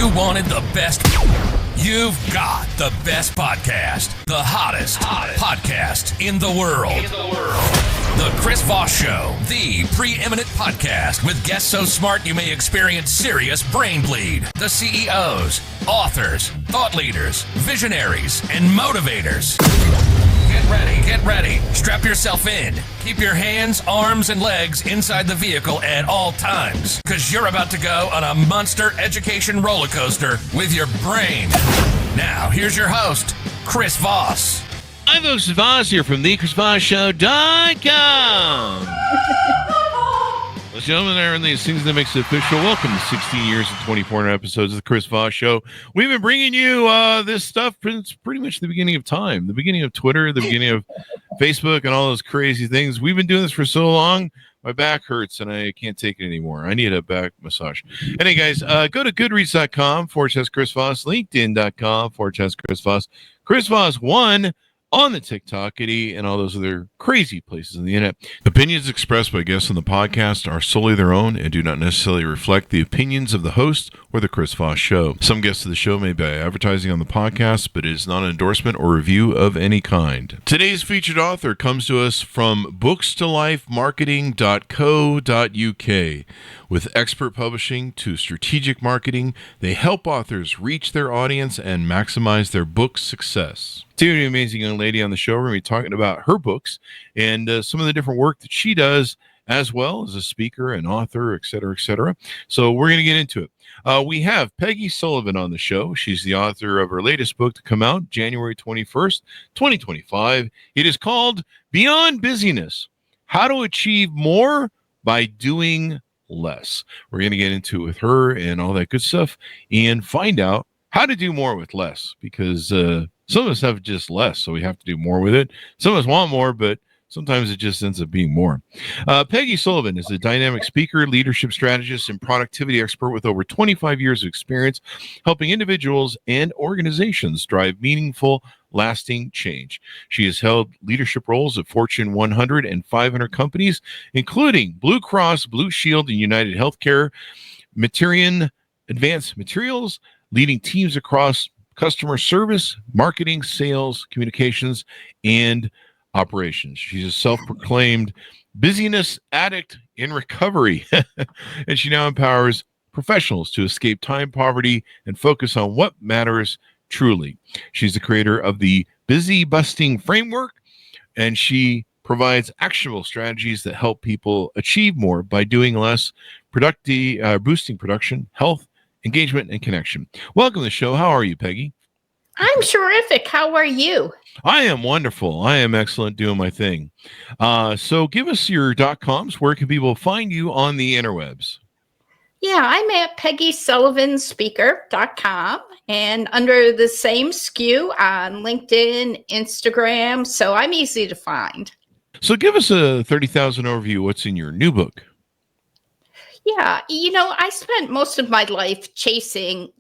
You wanted the best. You've got the best podcast. The hottest podcast in the world. The Chris Voss Show, the preeminent podcast with guests so smart you may experience serious brain bleed. The CEOs, authors, thought leaders, visionaries, and motivators. Get ready. Strap yourself in. Keep your hands, arms, and legs inside the vehicle at all times, because you're about to go on a monster education roller coaster with your brain. Now, here's your host, Chris Voss. Hi, folks. It's Voss here from thechrisvossshow.com. Ladies and gentlemen, there are these things that makes it official. Welcome to 16 years and 24 episodes of the Chris Voss Show. We've been bringing you this stuff since pretty much the beginning of time, the beginning of Twitter, the beginning of Facebook, and all those crazy things. We've been doing this for so long, my back hurts, and I can't take it anymore. I need a back massage. Anyway, guys, go to goodreads.com/Chris Voss, linkedin.com/Chris Voss, Chris Voss 1 on the TikTokity, and all those other crazy places on the internet. Opinions expressed by guests on the podcast are solely their own and do not necessarily reflect the opinions of the host or the Chris Voss Show. Some guests of the show may be advertising on the podcast, but it is not an endorsement or review of any kind. Today's featured author comes to us from bookstolifemarketing.co.uk. With expert publishing to strategic marketing, they help authors reach their audience and maximize their book success. Today, an amazing young lady on the show. We're going to be talking about her books and some of the different work that she does, as well as a speaker and author, et cetera, et cetera. So we're going to get into it. We have Peggy Sullivan on the show. She's the author of her latest book to come out January 21st, 2025. It is called Beyond Busyness: How to Achieve More by Doing Less. We're going to get into it with her and all that good stuff and find out how to do more with less, because some of us have just less, so we have to do more with it. Some of us want more, but sometimes it just ends up being more. Peggy Sullivan is a dynamic speaker, leadership strategist, and productivity expert with over 25 years of experience helping individuals and organizations drive meaningful, lasting change. She has held leadership roles at Fortune 100 and 500 companies, including Blue Cross, Blue Shield, and United Healthcare, Materion Advanced Materials, leading teams across customer service, marketing, sales, communications, and operations. She's a self-proclaimed busyness addict in recovery, and she now empowers professionals to escape time poverty and focus on what matters truly. She's the creator of the Busy Busting Framework, and she provides actionable strategies that help people achieve more by doing less, boosting production, health, engagement, and connection. Welcome to the show. How are you, Peggy? I'm terrific. How are you? I am wonderful. I am excellent doing my thing. So give us your .coms. Where can people find you on the interwebs? Yeah, I'm at PeggySullivanSpeaker.com and under the same SKU on LinkedIn, Instagram. So I'm easy to find. So give us a 30,000 overview. What's in your new book? Yeah, I spent most of my life chasing,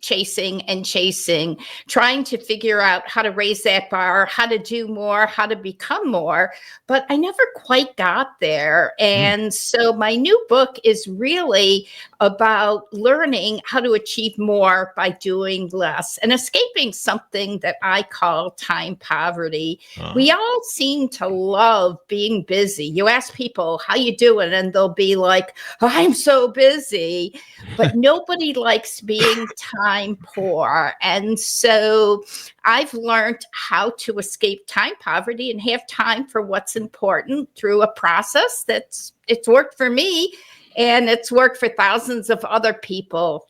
trying to figure out how to raise that bar, how to do more, how to become more, but I never quite got there. And so my new book is really about learning how to achieve more by doing less and escaping something that I call time poverty. We all seem to love being busy. You ask people, how you doing? And they'll be like, I'm so busy, but nobody likes being time poor. And so I've learned how to escape time poverty and have time for what's important through a process it's worked for me and it's worked for thousands of other people.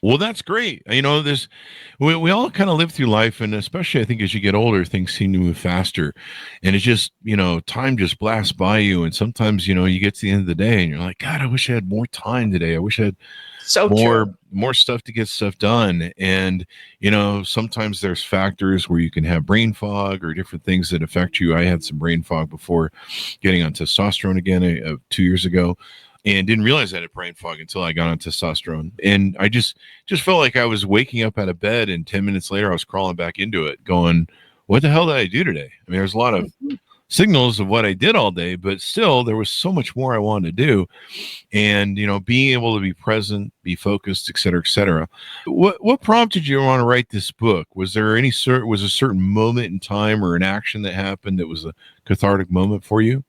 Well, that's great. We all kind of live through life, and especially I think as you get older, things seem to move faster, and it's just, time just blasts by you. And sometimes, you get to the end of the day and you're like, God, I wish I had more time today. I wish I had more stuff to get stuff done. And, sometimes there's factors where you can have brain fog or different things that affect you. I had some brain fog before getting on testosterone again 2 years ago. And didn't realize I had brain fog until I got on testosterone. And I just felt like I was waking up out of bed, and 10 minutes later I was crawling back into it going, what the hell did I do today? I mean, there's a lot of signals of what I did all day, but still there was so much more I wanted to do. And, being able to be present, be focused, et cetera, et cetera. What prompted you to want to write this book? Was there a certain moment in time or an action that happened that was a cathartic moment for you?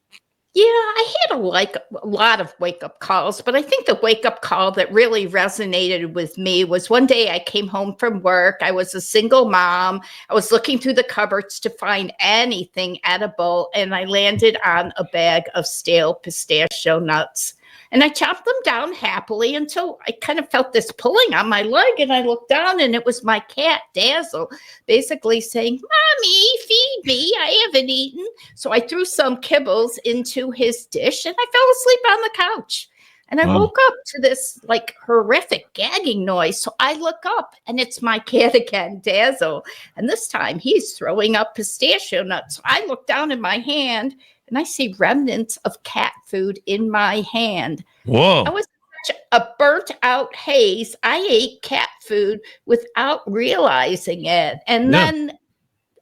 Yeah, I had a lot of wake-up calls, but I think the wake-up call that really resonated with me was one day I came home from work. I was a single mom. I was looking through the cupboards to find anything edible, and I landed on a bag of stale pistachio nuts. And I chopped them down happily until I kind of felt this pulling on my leg. And I looked down and it was my cat, Dazzle, basically saying, "Mommy, feed me. I haven't eaten." So I threw some kibbles into his dish and I fell asleep on the couch. And I woke up to this like horrific gagging noise. So I look up and it's my cat again, Dazzle. And this time he's throwing up pistachio nuts. So I look down in my hand and I see remnants of cat food in my hand. Whoa. I was such a burnt out haze. I ate cat food without realizing it. And then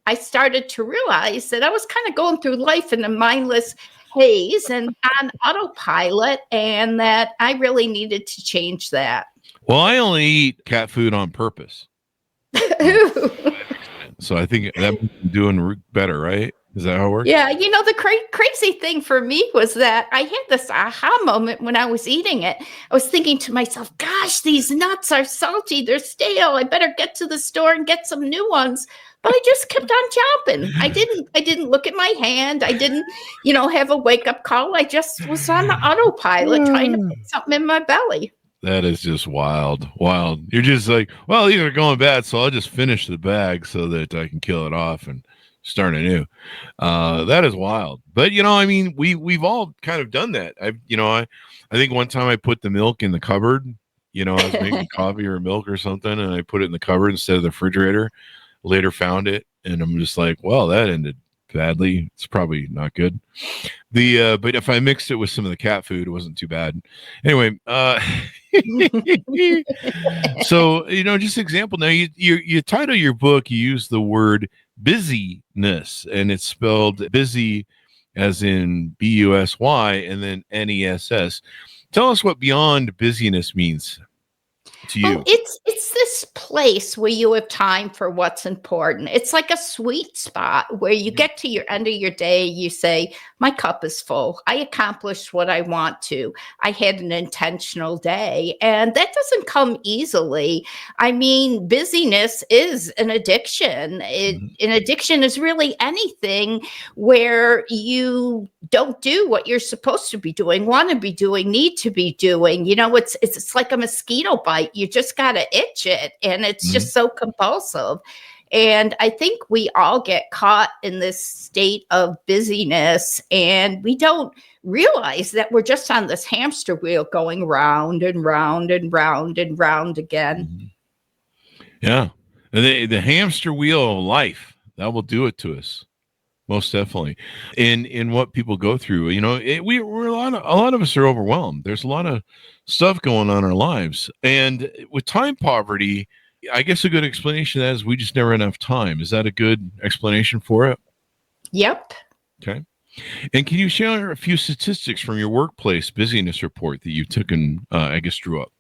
I started to realize that I was kind of going through life in a mindless haze and on autopilot, and that I really needed to change that. Well, I only eat cat food on purpose. So I think that means I'm doing better, right? Is that how it works? Yeah, the crazy thing for me was that I had this aha moment when I was eating it. I was thinking to myself, gosh, these nuts are salty. They're stale. I better get to the store and get some new ones. But I just kept on chopping. I didn't look at my hand. I didn't, have a wake-up call. I just was on the autopilot trying to put something in my belly. That is just wild. You're just like, well, these are going bad, so I'll just finish the bag so that I can kill it off and start anew. That is wild. But we've all kind of done that. I think one time I put the milk in the cupboard. I was making coffee or milk or something, and I put it in the cupboard instead of the refrigerator. Later found it, and I'm just like, well, that ended badly. It's probably not good. But if I mixed it with some of the cat food, it wasn't too bad. Anyway, so just example. Now you title your book, you use the word busyness, and it's spelled busy as in busy and then ness. Tell us what beyond busyness means to you. Oh, it's this place where you have time for what's important. It's like a sweet spot where you get to your end of your day, you say, my cup is full. I accomplished what I want to. I had an intentional day, and that doesn't come easily. I mean, busyness is an addiction. An addiction is really anything where you don't do what you're supposed to be doing, want to be doing, need to be doing. It's like a mosquito bite. You just got to itch it, and it's just so compulsive. And I think we all get caught in this state of busyness, and we don't realize that we're just on this hamster wheel going round and round and round and round again. Yeah. The hamster wheel of life, that will do it to us. Most definitely. In what people go through, we're a lot of us are overwhelmed. There's a lot of stuff going on in our lives. And with time poverty, I guess a good explanation of that is we just never have enough time. Is that a good explanation for it? Yep. Okay. And can you share a few statistics from your workplace busyness report that you took and drew up?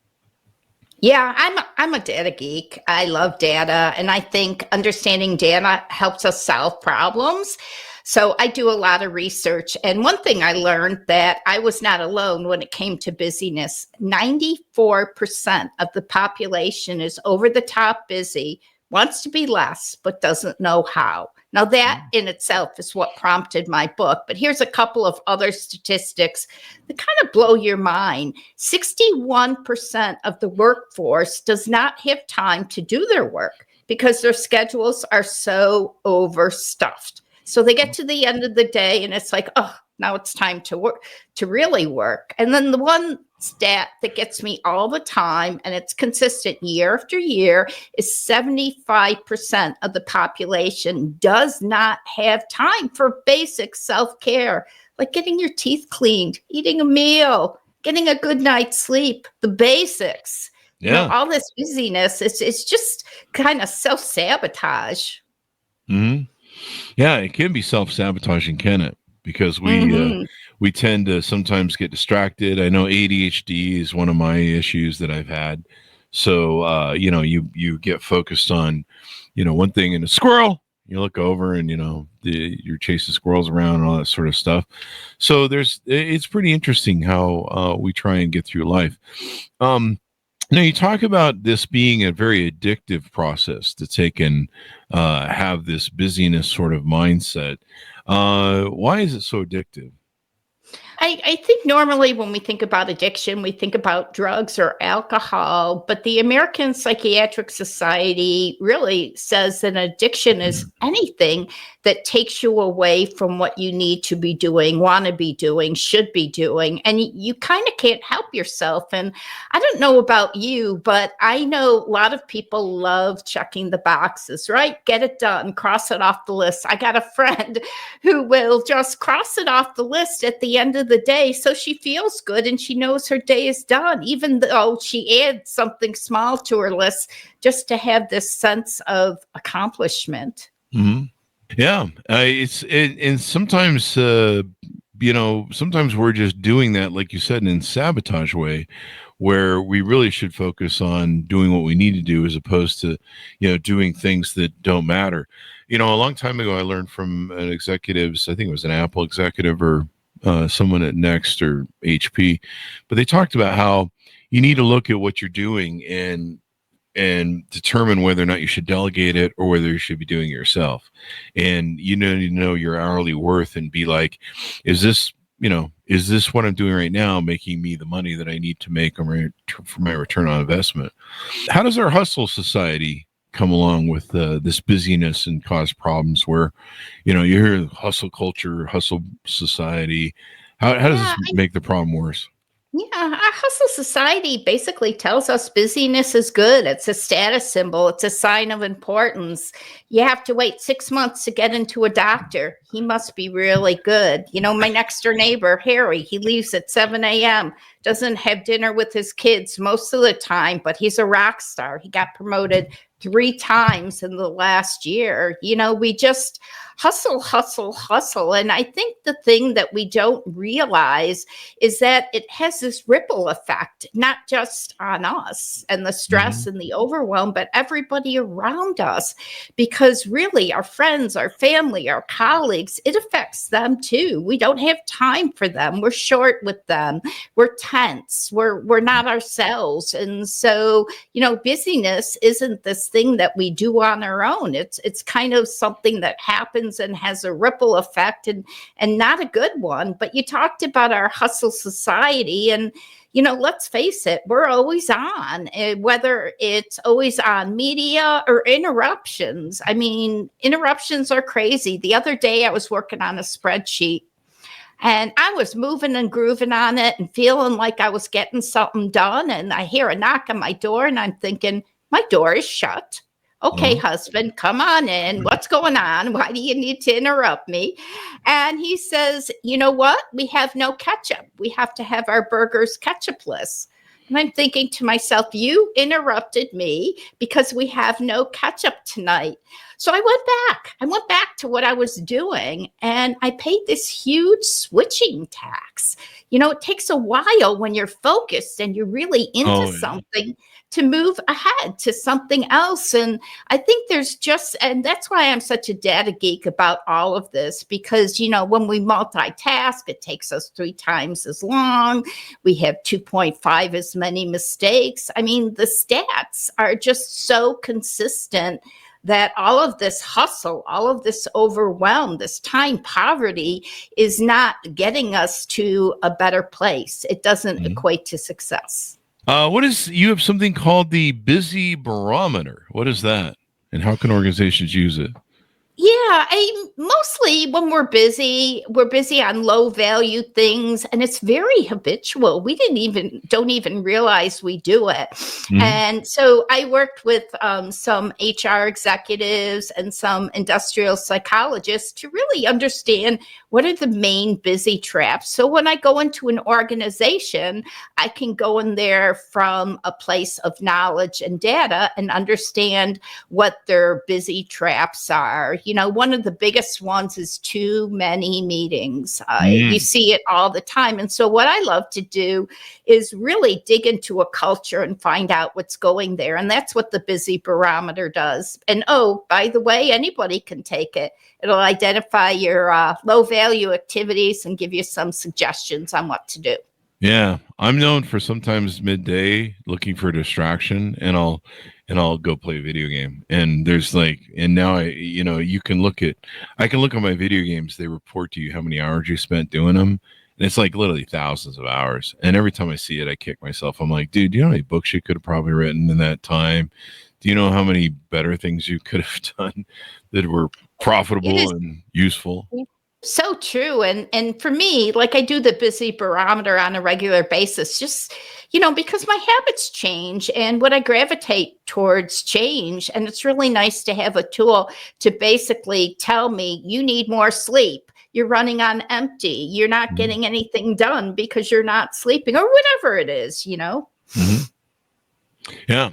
Yeah, I'm a data geek. I love data, and I think understanding data helps us solve problems. So I do a lot of research, and one thing I learned that I was not alone when it came to busyness. 94% of the population is over the top busy, wants to be less, but doesn't know how. Now, that in itself is what prompted my book. But here's a couple of other statistics that kind of blow your mind. 61% of the workforce does not have time to do their work because their schedules are so overstuffed. So they get to the end of the day and it's like, oh, now it's time to work, to really work. And then the one stat that gets me all the time, and it's consistent year after year, is 75% of the population does not have time for basic self-care, like getting your teeth cleaned, eating a meal, getting a good night's sleep, the basics. Yeah. All this busyness, it's just kind of self-sabotage. Mm-hmm. Yeah, it can be self-sabotaging, can it? because Mm-hmm. we tend to sometimes get distracted. I know ADHD is one of my issues that I've had. So you get focused on one thing, and a squirrel. You look over, and you're chasing squirrels around and all that sort of stuff. So it's pretty interesting how we try and get through life. Now, you talk about this being a very addictive process to take and have this busyness sort of mindset. Why is it so addictive? I think normally when we think about addiction, we think about drugs or alcohol, but the American Psychiatric Society really says that addiction is anything that takes you away from what you need to be doing, want to be doing, should be doing, and you kind of can't help yourself. And I don't know about you, but I know a lot of people love checking the boxes, right? Get it done, cross it off the list. I got a friend who will just cross it off the list at the end of the day, so she feels good and she knows her day is done, even though she adds something small to her list just to have this sense of accomplishment. Mm-hmm. Yeah, and sometimes sometimes we're just doing that, like you said, in sabotage way, where we really should focus on doing what we need to do as opposed to doing things that don't matter. A long time ago, I learned from an executives, I think it was an Apple executive or someone at Next or HP, but they talked about how you need to look at what you're doing and determine whether or not you should delegate it or whether you should be doing it yourself. And you know your hourly worth and be like, is this what I'm doing right now making me the money that I need to make for my return on investment? How does our hustle society come along with this busyness and cause problems where, you hear hustle culture, hustle society? How does this make the problem worse? Yeah, our hustle society basically tells us busyness is good. It's a status symbol. It's a sign of importance. You have to wait 6 months to get into a doctor. He must be really good. My next door neighbor, Harry, he leaves at 7 a.m., doesn't have dinner with his kids most of the time, but he's a rock star. He got promoted 3 times in the last year. We just hustle, hustle, hustle. And I think the thing that we don't realize is that it has this ripple effect, not just on us and the stress and the overwhelm, but everybody around us. Because really, our friends, our family, our colleagues, it affects them too. We don't have time for them. We're short with them. We're tense. We're not ourselves. And so, busyness isn't this thing that we do on our own. It's kind of something that happens and has a ripple effect and not a good one. But you talked about our hustle society, and let's face it, we're always on, whether it's always on media or interruptions. I mean, interruptions are crazy. The other day I was working on a spreadsheet and I was moving and grooving on it and feeling like I was getting something done. And I hear a knock on my door and I'm thinking, my door is shut. Okay, husband, come on in. What's going on? Why do you need to interrupt me? And he says, you know what? We have no ketchup. We have to have our burgers ketchupless. And I'm thinking to myself, you interrupted me because we have no ketchup tonight. So I went back to what I was doing and I paid this huge switching tax. It takes a while when you're focused and you're really into something to move ahead to something else. And I think and that's why I'm such a data geek about all of this, because, when we multitask, it takes us 3 times as long. We have 2.5 as many mistakes. I mean, the stats are just so consistent that all of this hustle, all of this overwhelm, this time poverty is not getting us to a better place. It doesn't equate to success. You have something called the Busy Barometer. What is that? And how can organizations use it? Yeah, mostly when we're busy on low value things, and it's very habitual. We don't even realize we do it. And so I worked with some HR executives and some industrial psychologists to really understand what are the main busy traps? So when I go into an organization, I can go in there from a place of knowledge and data and understand what their busy traps are. One of the biggest ones is too many meetings. You see it all the time. And so what I love to do is really dig into a culture and find out what's going there. And that's what the busy barometer does. And by the way, anybody can take it. It'll identify your low value activities and give you some suggestions on what to do. Yeah, I'm known for sometimes midday looking for a distraction, and I'll go play a video game. And there's now I can look at my video games. They report to you how many hours you spent doing them. And it's literally thousands of hours. And every time I see it, I kick myself. I'm like, dude, do you know how many books you could have probably written in that time? Do you know how many better things you could have done that were profitable and useful? So true. And for me, I do the busy barometer on a regular basis, just, because my habits change and what I gravitate towards change. And it's really nice to have a tool to basically tell me you need more sleep. You're running on empty. You're not getting anything done because you're not sleeping or whatever it is, Mm-hmm. Yeah.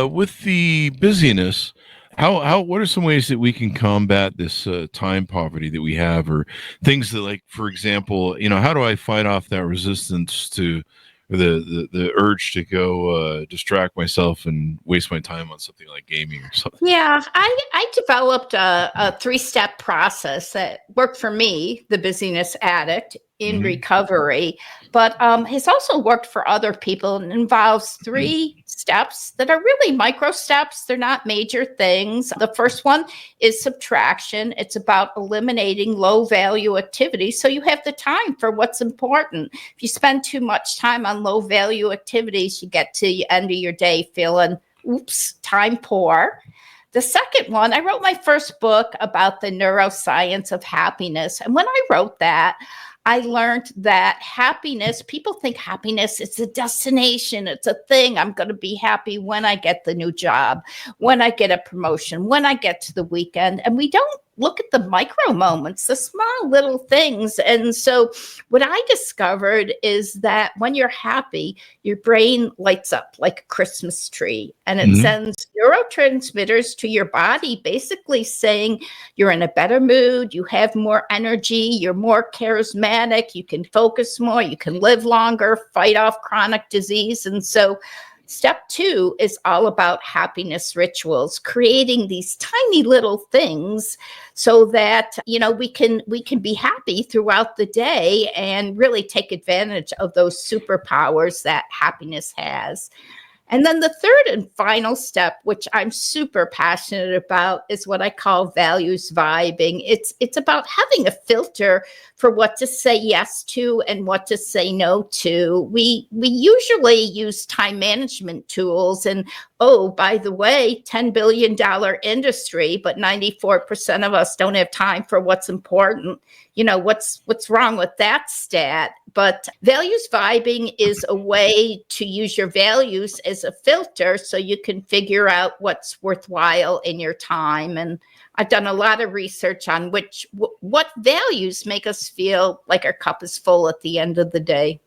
With the busyness, what are some ways that we can combat this time poverty that we have, or things that, for example, how do I fight off that resistance to the urge to go distract myself and waste my time on something like gaming or something? Yeah, I developed a 3-step process that worked for me, the busyness addict, in recovery, but has also worked for other people and involves 3 steps that are really micro steps. They're not major things. The first one is subtraction. It's about eliminating low value activities so you have the time for what's important. If you spend too much time on low value activities, you get to the end of your day feeling, oops, time poor. The second one, I wrote my first book about the neuroscience of happiness. And when I wrote that, I learned that happiness, people think happiness is a destination. It's a thing. I'm going to be happy when I get the new job, when I get a promotion, when I get to the weekend. And we don't look at the micro moments, the small little things. And so what I discovered is that when you're happy, your brain lights up like a Christmas tree, and it sends neurotransmitters to your body, basically saying you're in a better mood, you have more energy, you're more charismatic, you can focus more, you can live longer, fight off chronic disease. And so step 2 is all about happiness rituals, creating these tiny little things so that, we can be happy throughout the day and really take advantage of those superpowers that happiness has. And then the third and final step, which I'm super passionate about, is what I call values vibing. It's about having a filter for what to say yes to and what to say no to. We usually use time management tools, and by the way, $10 billion industry, but 94% of us don't have time for what's important. What's wrong with that stat? But values vibing is a way to use your values as a filter so you can figure out what's worthwhile in your time. And I've done a lot of research on what values make us feel like our cup is full at the end of the day.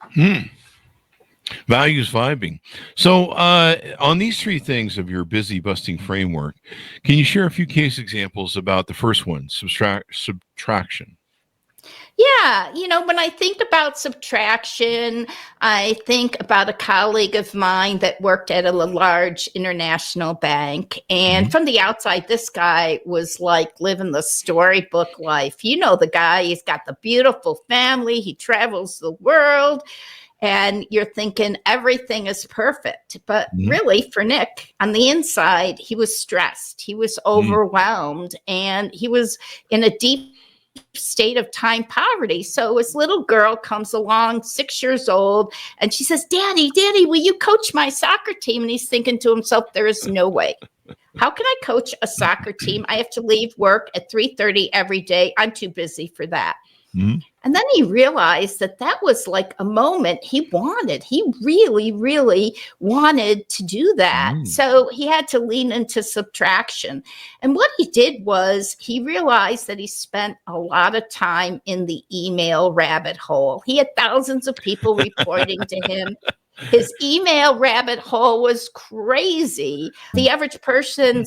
Values vibing. So on these 3 things of your busy busting framework, can you share a few case examples about the first one, subtraction? Yeah, when I think about subtraction, I think about a colleague of mine that worked at a large international bank. And from the outside, this guy was like living the storybook life. The guy, he's got the beautiful family, he travels the world. And you're thinking everything is perfect. But really, for Nick, on the inside, he was stressed. He was overwhelmed. And he was in a deep state of time poverty. So his little girl comes along, 6 years old, and she says, Daddy, will you coach my soccer team? And he's thinking to himself, there is no way. How can I coach a soccer team? I have to leave work at 3:30 every day. I'm too busy for that. Mhm. And then he realized that that was like a moment he wanted. He really, really wanted to do that. Mm. So he had to lean into subtraction. And what he did was he realized that he spent a lot of time in the email rabbit hole. He had thousands of people reporting to him. His email rabbit hole was crazy. The average person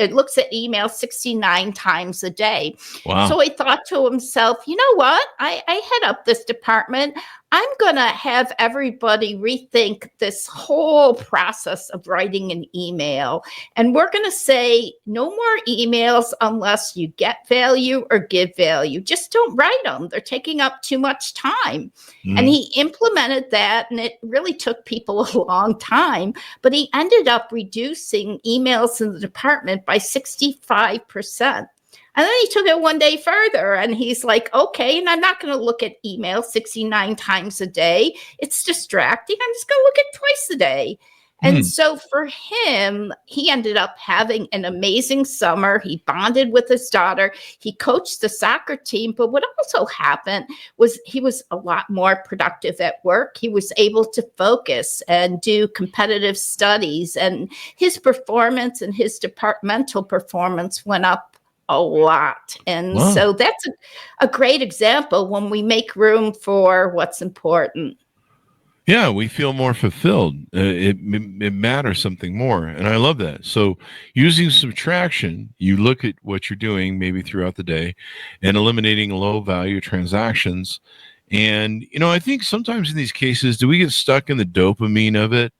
looks at email 69 times a day. Wow. So he thought to himself, you know what? I head up this department. I'm going to have everybody rethink this whole process of writing an email. And we're going to say no more emails unless you get value or give value. Just don't write them. They're taking up too much time. Mm. And he implemented that, and it really took people a long time. But he ended up reducing emails in the department by 65%. And then he took it one day further, and he's like, okay, and I'm not going to look at email 69 times a day. It's distracting. I'm just going to look at it twice a day. And so for him, he ended up having an amazing summer. He bonded with his daughter. He coached the soccer team. But what also happened was he was a lot more productive at work. He was able to focus and do competitive studies. And his performance and his departmental performance went up a lot. And Wow. So that's a great example when we make room for what's important. Yeah, we feel more fulfilled. It matters something more. And I love that. So using subtraction, you look at what you're doing maybe throughout the day and eliminating low value transactions. And, I think sometimes in these cases, do we get stuck in the dopamine of it?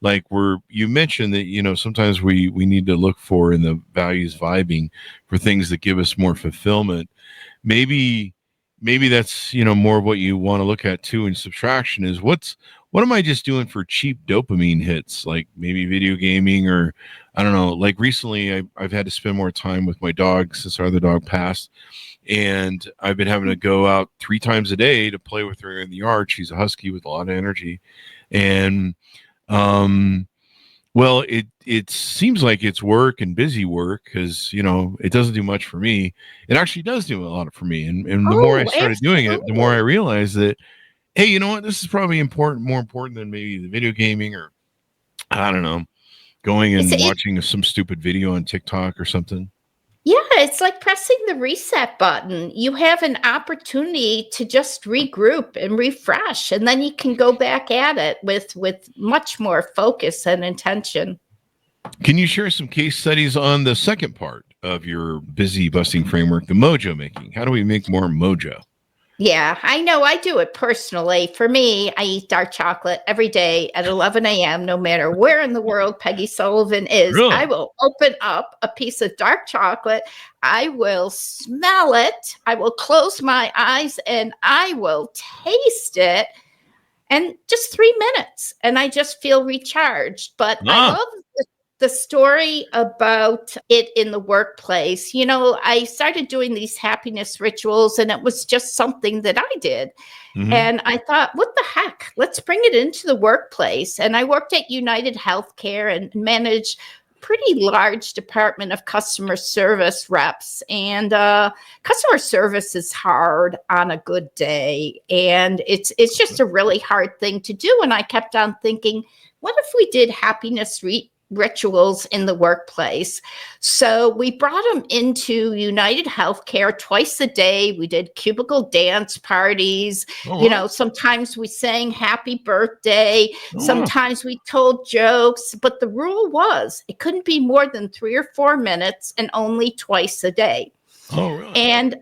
Like you mentioned that, sometimes we need to look for in the values vibing for things that give us more fulfillment. Maybe that's, more of what you want to look at too in subtraction is what am I just doing for cheap dopamine hits? Like maybe video gaming, or I don't know, like recently I've had to spend more time with my dog since our other dog passed. And I've been having to go out 3 times a day to play with her in the yard. She's a husky with a lot of energy. And, well, it seems like it's work and busy work because, it doesn't do much for me. It actually does do a lot for me. And the more I started doing it, the more I realized that, hey, you know what? This is probably more important than maybe the video gaming, or I don't know, going and watching some stupid video on TikTok or something. Yeah, it's like pressing the reset button. You have an opportunity to just regroup and refresh, and then you can go back at it with much more focus and intention. Can you share some case studies on the second part of your busy busting framework, the mojo making? How do we make more mojo? Yeah, I know. I do it personally. For me, I eat dark chocolate every day at 11 a.m., no matter where in the world Peggy Sullivan is. Really? I will open up a piece of dark chocolate. I will smell it. I will close my eyes and I will taste it. And just 3 minutes. And I just feel recharged. But I love the story about it in the workplace. I started doing these happiness rituals, and it was just something that I did. Mm-hmm. And I thought, what the heck? Let's bring it into the workplace. And I worked at United Healthcare and managed a pretty large department of customer service reps. And customer service is hard on a good day. And it's just a really hard thing to do. And I kept on thinking, what if we did happiness rituals in the workplace? So we brought them into United Healthcare twice a day. We did cubicle dance parties. Oh, wow. Sometimes we sang happy birthday. Sometimes we told jokes, but the rule was it couldn't be more than 3 or 4 minutes and only twice a day. Oh, really? And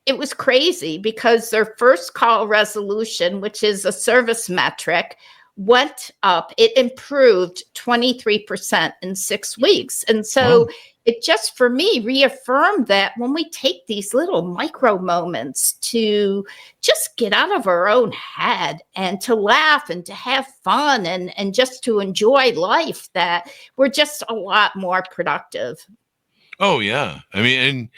it was crazy because their first call resolution, which is a service metric, went up. It improved 23% in 6 weeks. And so it just, for me, reaffirmed that when we take these little micro moments to just get out of our own head and to laugh and to have fun and just to enjoy life, that we're just a lot more productive. Oh, yeah. I mean,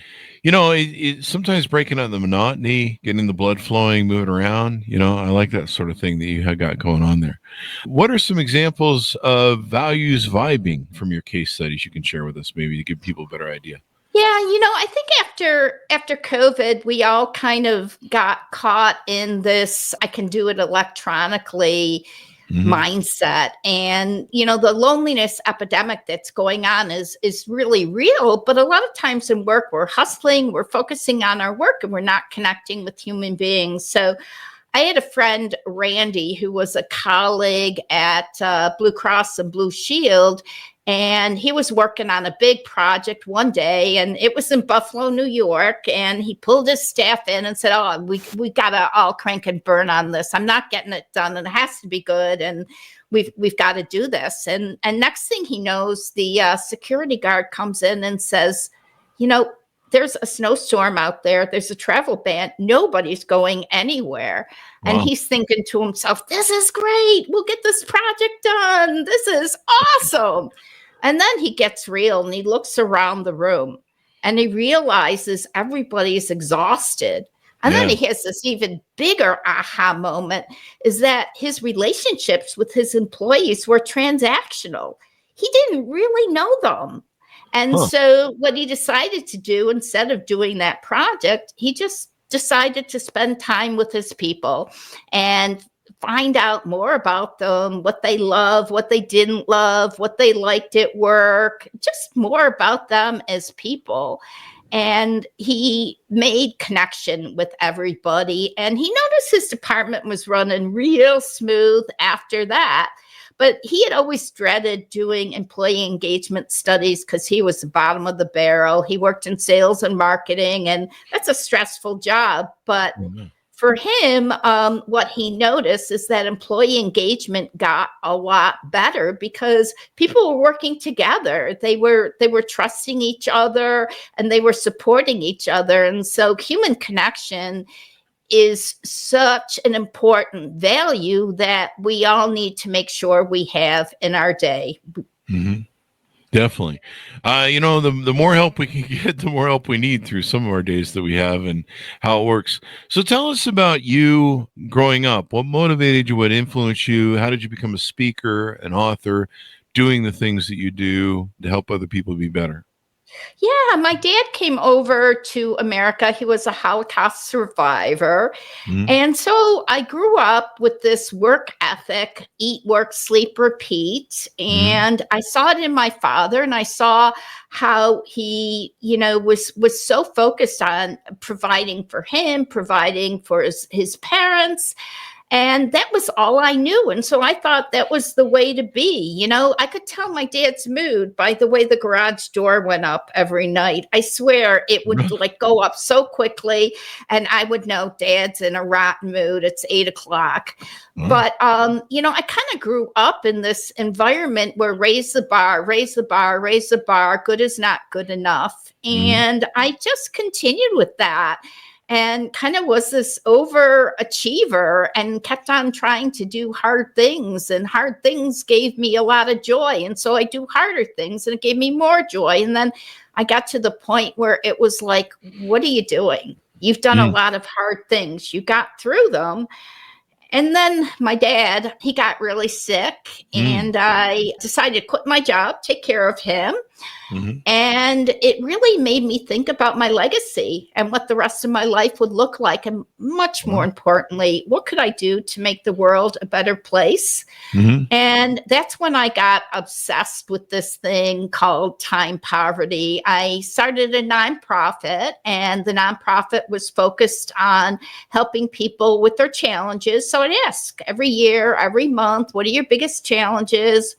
and, sometimes breaking up the monotony, getting the blood flowing, moving around, I like that sort of thing that you have got going on there. What are some examples of values vibing from your case studies you can share with us, maybe to give people a better idea? Yeah, I think after COVID, we all kind of got caught in this I can do it electronically Hmm. mindset. And the loneliness epidemic that's going on is really real, but a lot of times in work we're hustling, we're focusing on our work, and we're not connecting with human beings. So I had a friend, Randy, who was a colleague at Blue Cross and Blue Shield, and he was working on a big project one day, and it was in Buffalo, New York. And he pulled his staff in and said, "Oh, we gotta all crank and burn on this. I'm not getting it done, and it has to be good. And we've got to do this." And next thing he knows, the security guard comes in and says, "You know, there's a snowstorm out there. There's a travel ban. Nobody's going anywhere." And Wow. he's thinking to himself, "This is great. We'll get this project done. This is awesome." And then he gets real and he looks around the room and he realizes everybody's exhausted. And then Yeah. he has this even bigger aha moment, is that his relationships with his employees were transactional. He didn't really know them. And Huh. so what he decided to do, instead of doing that project, he just decided to spend time with his people and find out more about them, what they love, what they didn't love, what they liked at work, just more about them as people. And he made connection with everybody. And he noticed his department was running real smooth after that. But he had always dreaded doing employee engagement studies because he was the bottom of the barrel. He worked in sales and marketing, and that's a stressful job. But Mhm. for him, what he noticed is that employee engagement got a lot better because people were working together. They were trusting each other and they were supporting each other. And so human connection is such an important value that we all need to make sure we have in our day. Mhm. Definitely. The more help we can get, the more help we need through some of our days that we have and how it works. So tell us about you growing up. What motivated you? What influenced you? How did you become a speaker, an author, doing the things that you do to help other people be better? Yeah, my dad came over to America. He was a Holocaust survivor. Mhm. And so I grew up with this work ethic: eat, work, sleep, repeat. Mhm. And I saw it in my father, and I saw how he, was so focused on providing for him, providing for his parents. And that was all I knew. And so I thought that was the way to be. I could tell my dad's mood by the way the garage door went up every night. I swear it would like go up so quickly. And I would know Dad's in a rotten mood. It's 8 o'clock. Wow. But, I kind of grew up in this environment where raise the bar, raise the bar, raise the bar. Good is not good enough. Mhm. And I just continued with that and kind of was this overachiever and kept on trying to do hard things, and hard things gave me a lot of joy. And so I do harder things and it gave me more joy. And then I got to the point where it was like, what are you doing? You've done a Mm. lot of hard things. You got through them. And then my dad, he got really sick, Mm. and I decided to quit my job, take care of him. Mhm. And it really made me think about my legacy and what the rest of my life would look like. And much more Wow. importantly, what could I do to make the world a better place? Mhm. And that's when I got obsessed with this thing called time poverty. I started a nonprofit, and the nonprofit was focused on helping people with their challenges. So I'd ask every year, every month, what are your biggest challenges?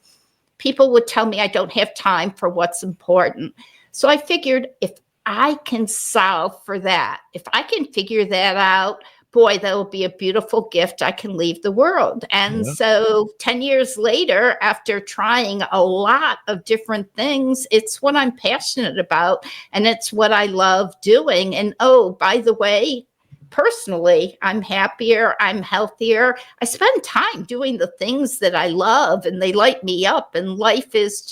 People would tell me I don't have time for what's important. So I figured, if I can solve for that, if I can figure that out, boy, that will be a beautiful gift I can leave the world. And Yeah. so 10 years later, after trying a lot of different things, it's what I'm passionate about and it's what I love doing. And oh, by the way, personally, I'm happier, I'm healthier. I spend time doing the things that I love and they light me up, and life is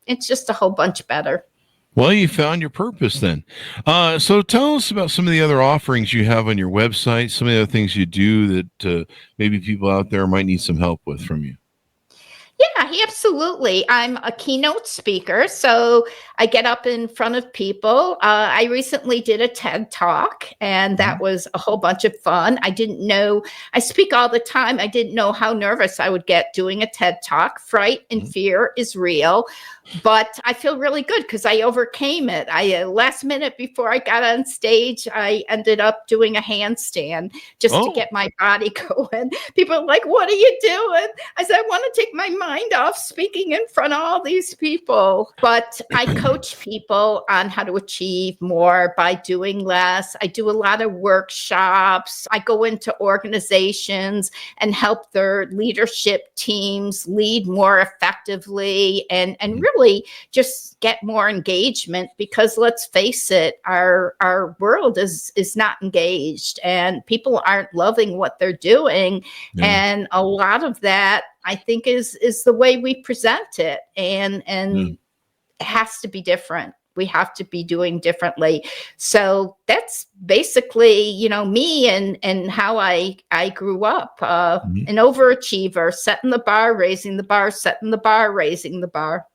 it's just a whole bunch better. Well, you found your purpose then. So tell us about some of the other offerings you have on your website, some of the other things you do that maybe people out there might need some help with from you. Yeah, absolutely. I'm a keynote speaker, so I get up in front of people. I recently did a TED Talk, and that was a whole bunch of fun. I didn't know, I speak all the time. I didn't know how nervous I would get doing a TED Talk. Fright and fear is real, but I feel really good because I overcame it. Last minute before I got on stage, I ended up doing a handstand just to get my body going. People are like, "What are you doing?" I said, "I want to take my mind off speaking in front of all these people." But I coach people on how to achieve more by doing less. I do a lot of workshops. I go into organizations and help their leadership teams lead more effectively and really just get more engagement, because let's face it, our world is not engaged and people aren't loving what they're doing. And a lot of that, I think, is the way we present it, and it has to be different. We have to be doing differently. So that's basically, me and how I grew up, an overachiever, setting the bar, raising the bar, setting the bar, raising the bar.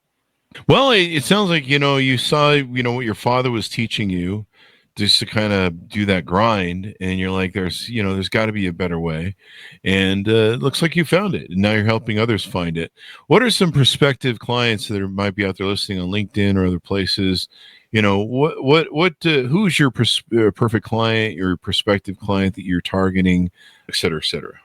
Well, it sounds like, you saw, what your father was teaching you just to kind of do that grind. And you're like, there's got to be a better way. And it looks like you found it. And now you're helping others find it. What are some prospective clients that might be out there listening on LinkedIn or other places? Who's your perfect client, your prospective client that you're targeting, et cetera, et cetera?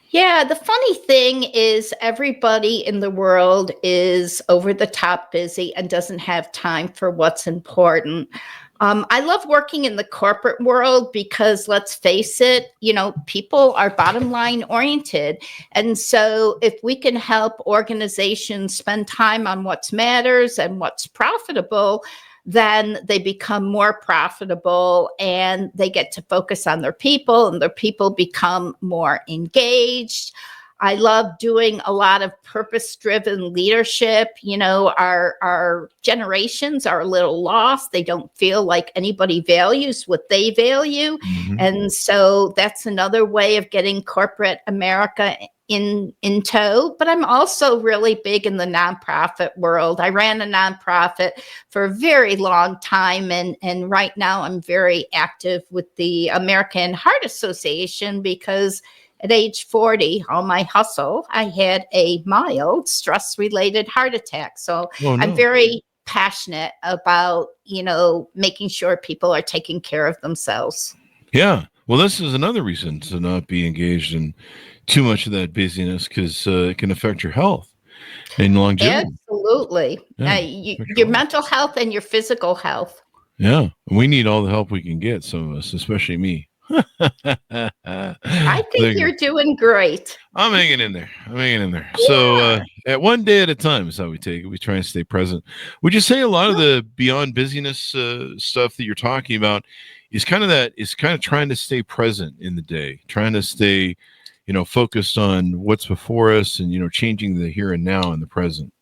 Yeah, the funny thing is everybody in the world is over the top busy and doesn't have time for what's important. I love working in the corporate world because, let's face it, people are bottom line oriented. And so if we can help organizations spend time on what matters and what's profitable, then they become more profitable and they get to focus on their people, and their people become more engaged. I love doing a lot of purpose-driven leadership. Our generations are a little lost. They don't feel like anybody values what they value. And so that's another way of getting corporate America in tow. But I'm also really big in the nonprofit world. I ran a nonprofit for a very long time. And right now I'm very active with the American Heart Association because at age 40, on my hustle, I had a mild stress-related heart attack. So I'm very passionate about, making sure people are taking care of themselves. Yeah. Well, this is another reason to not be engaged in too much of that busyness, because it can affect your health and longevity. Absolutely. Yeah, your mental health and your physical health. Yeah. We need all the help we can get, some of us, especially me. I think you're doing great. I'm hanging in there. Yeah. So at one day at a time is how we take it. We try and stay present. Would you say a lot of the beyond busyness stuff that you're talking about is kind of trying to stay present in the day, trying to stay, focused on what's before us and, changing the here and now and the present?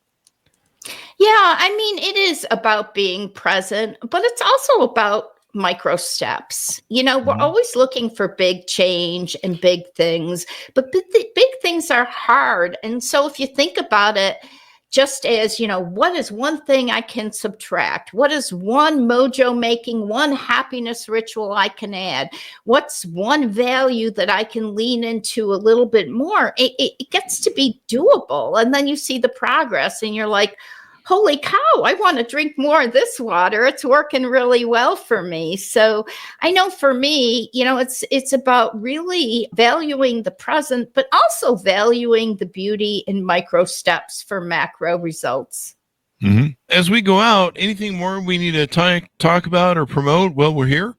Yeah, it is about being present, but it's also about micro steps. We're always looking for big change and big things, but big things are hard. And so if you think about it, just as, what is one thing I can subtract? What is one mojo making, one happiness ritual I can add? What's one value that I can lean into a little bit more? It gets to be doable. And then you see the progress and you're like, holy cow, I want to drink more of this water. It's working really well for me. So I know for me, it's about really valuing the present, but also valuing the beauty in micro steps for macro results. As we go out, anything more we need to talk about or promote while we're here?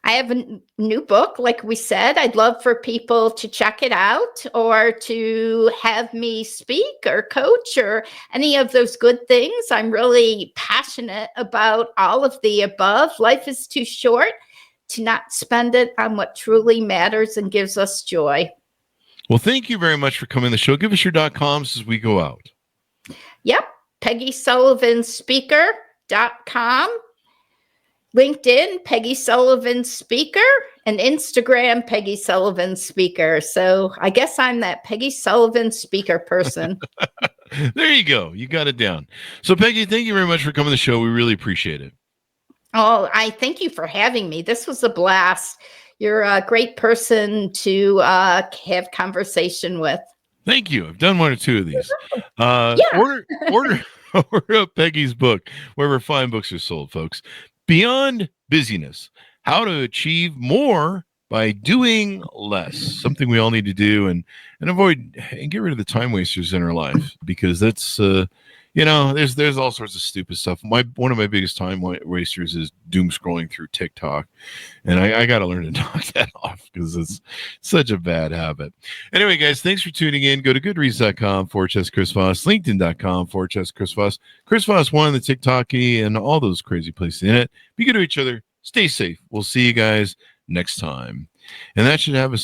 I have a new book, like we said. I'd love for people to check it out or to have me speak or coach or any of those good things. I'm really passionate about all of the above. Life is too short to not spend it on what truly matters and gives us joy. Well, thank you very much for coming on the show. Give us your .coms as we go out. Yep. Peggy Sullivan Speaker.com. LinkedIn, Peggy Sullivan Speaker, and Instagram, Peggy Sullivan Speaker. So I guess I'm that Peggy Sullivan Speaker person. There you go. You got it down. So, Peggy, thank you very much for coming to the show. We really appreciate it. Oh, I thank you for having me. This was a blast. You're a great person to have conversation with. Thank you. I've done one or two of these. Order up Peggy's book wherever fine books are sold, folks. Beyond Busyness: How to Achieve More by Doing Less. Something we all need to do and avoid and get rid of the time wasters in our life, because that's there's all sorts of stupid stuff. One of my biggest time wasters is doom scrolling through TikTok, and I got to learn to knock that off because it's such a bad habit. Anyway, guys, thanks for tuning in. Go to goodreads.com/Chris Voss, LinkedIn.com/Chris Voss, Chris Voss 1, the TikTok and all those crazy places in it. Be good to each other. Stay safe. We'll see you guys next time, and that should have us.